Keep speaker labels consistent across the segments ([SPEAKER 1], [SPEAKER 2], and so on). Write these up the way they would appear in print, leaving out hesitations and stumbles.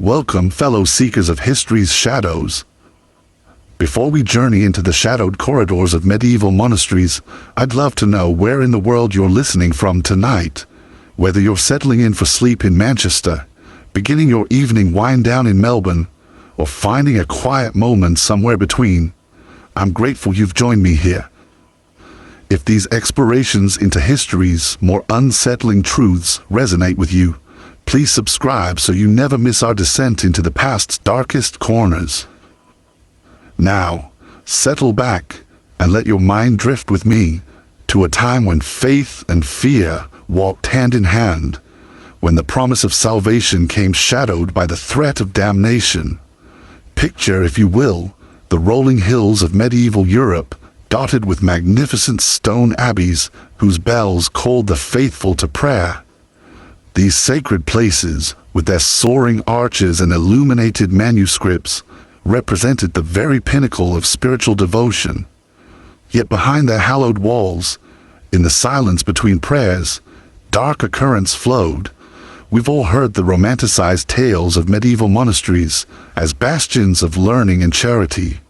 [SPEAKER 1] Welcome, fellow seekers of history's shadows. Before we journey into the shadowed corridors of medieval monasteries, I'd love to know where in the world you're listening from tonight. Whether you're settling in for sleep in Manchester, beginning your evening wind down in Melbourne, or finding a quiet moment somewhere between, I'm grateful you've joined me here. If these explorations into history's more unsettling truths resonate with you, please subscribe so you never miss our descent into the past's darkest corners. Now, settle back and let your mind drift with me to a time when faith and fear walked hand in hand, when the promise of salvation came shadowed by the threat of damnation. Picture, if you will, the rolling hills of medieval Europe, dotted with magnificent stone abbeys whose bells called the faithful to prayer. These sacred places, with their soaring arches and illuminated manuscripts, represented the very pinnacle of spiritual devotion. Yet behind their hallowed walls, in the silence between prayers, darker currents flowed. We've all heard the romanticized tales of medieval monasteries as bastions of learning and charity,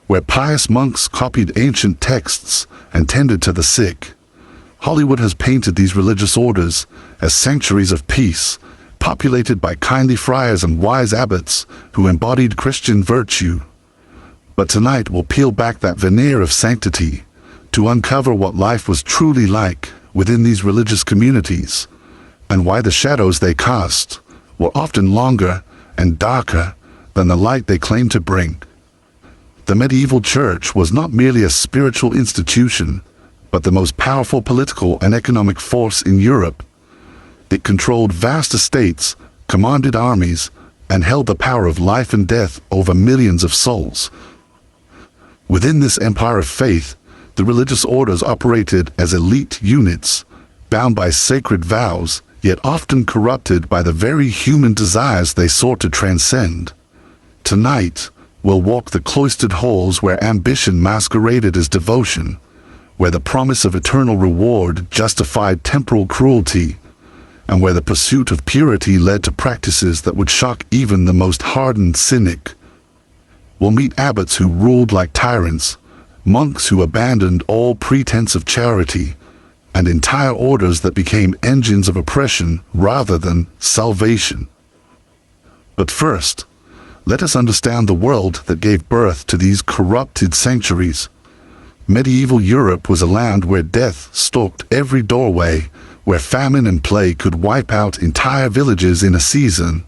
[SPEAKER 1] where pious monks copied ancient texts and tended to the sick. Hollywood has painted these religious orders as sanctuaries of peace, populated by kindly friars and wise abbots who embodied Christian virtue. But tonight we'll peel back that veneer of sanctity to uncover what life was truly like within these religious communities, and why the shadows they cast were often longer and darker than the light they claimed to bring. The medieval church was not merely a spiritual institution, but the most powerful political and economic force in Europe. It controlled vast estates, commanded armies, and held the power of life and death over millions of souls. Within this empire of faith, the religious orders operated as elite units, bound by sacred vows, yet often corrupted by the very human desires they sought to transcend. Tonight, we'll walk the cloistered halls where ambition masqueraded as devotion, where the promise of eternal reward justified temporal cruelty, and where the pursuit of purity led to practices that would shock even the most hardened cynic. We'll meet abbots who ruled like tyrants, monks who abandoned all pretense of charity, and entire orders that became engines of oppression rather than salvation. But first, let us understand the world that gave birth to these corrupted sanctuaries. Medieval Europe was a land where death stalked every doorway, where famine and plague could wipe out entire villages in a season,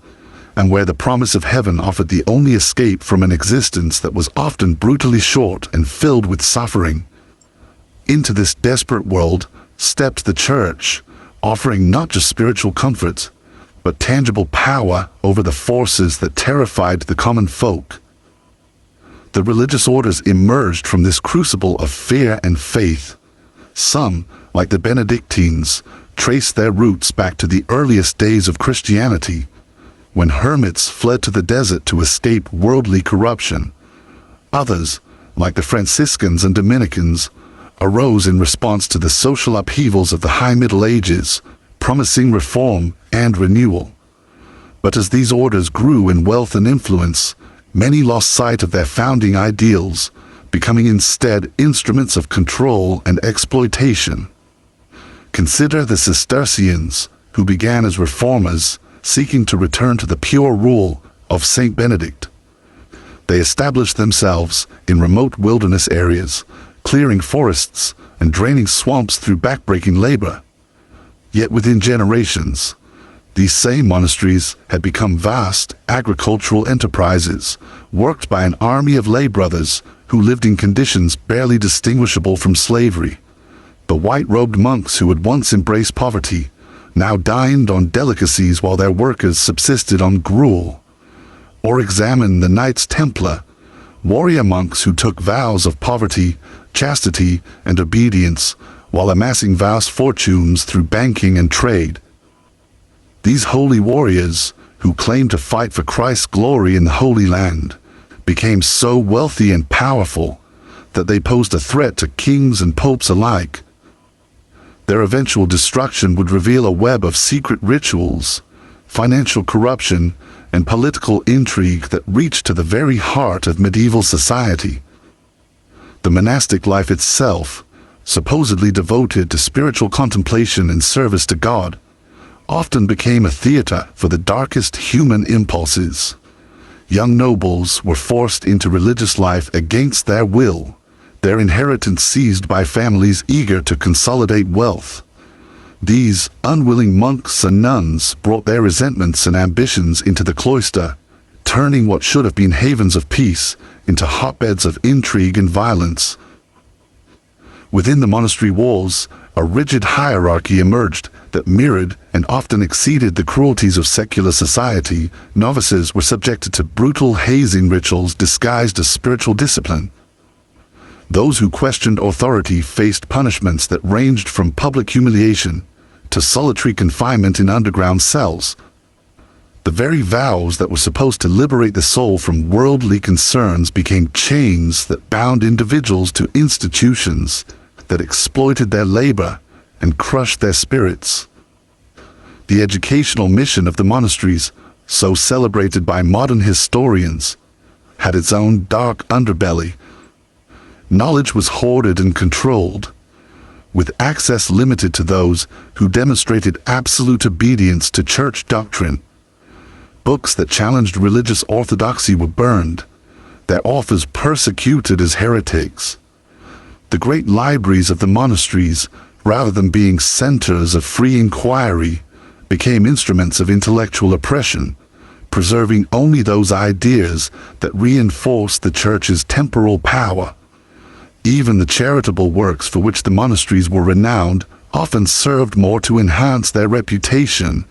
[SPEAKER 1] and where the promise of heaven offered the only escape from an existence that was often brutally short and filled with suffering. Into this desperate world stepped the church, offering not just spiritual comfort, but tangible power over the forces that terrified the common folk. The religious orders emerged from this crucible of fear and faith. Some, like the Benedictines, traced their roots back to the earliest days of Christianity, when hermits fled to the desert to escape worldly corruption. Others, like the Franciscans and Dominicans, arose in response to the social upheavals of the High Middle Ages, promising reform and renewal. But as these orders grew in wealth and influence, many lost sight of their founding ideals, becoming instead instruments of control and exploitation. Consider the Cistercians, who began as reformers, seeking to return to the pure rule of Saint Benedict. They established themselves in remote wilderness areas, clearing forests and draining swamps through backbreaking labor. Yet within generations, these same monasteries had become vast agricultural enterprises, worked by an army of lay brothers who lived in conditions barely distinguishable from slavery. The white-robed monks who had once embraced poverty now dined on delicacies while their workers subsisted on gruel. Or examine the Knights Templar, warrior monks who took vows of poverty, chastity, and obedience while amassing vast fortunes through banking and trade. These holy warriors, who claimed to fight for Christ's glory in the Holy Land, became so wealthy and powerful that they posed a threat to kings and popes alike. Their eventual destruction would reveal a web of secret rituals, financial corruption, and political intrigue that reached to the very heart of medieval society. The monastic life itself, supposedly devoted to spiritual contemplation and service to God, often became a theater for the darkest human impulses. Young nobles were forced into religious life against their will, their inheritance seized by families eager to consolidate wealth. These unwilling monks and nuns brought their resentments and ambitions into the cloister, turning what should have been havens of peace into hotbeds of intrigue and violence. Within the monastery walls, a rigid hierarchy emerged that mirrored and often exceeded the cruelties of secular society. Novices were subjected to brutal hazing rituals disguised as spiritual discipline. Those who questioned authority faced punishments that ranged from public humiliation to solitary confinement in underground cells. The very vows that were supposed to liberate the soul from worldly concerns became chains that bound individuals to institutions that exploited their labor and crushed their spirits. The educational mission of the monasteries, so celebrated by modern historians, had its own dark underbelly. Knowledge was hoarded and controlled, with access limited to those who demonstrated absolute obedience to church doctrine. Books that challenged religious orthodoxy were burned, their authors persecuted as heretics. The great libraries of the monasteries, rather than being centers of free inquiry, became instruments of intellectual oppression, preserving only those ideas that reinforced the church's temporal power. Even the charitable works for which the monasteries were renowned often served more to enhance their reputation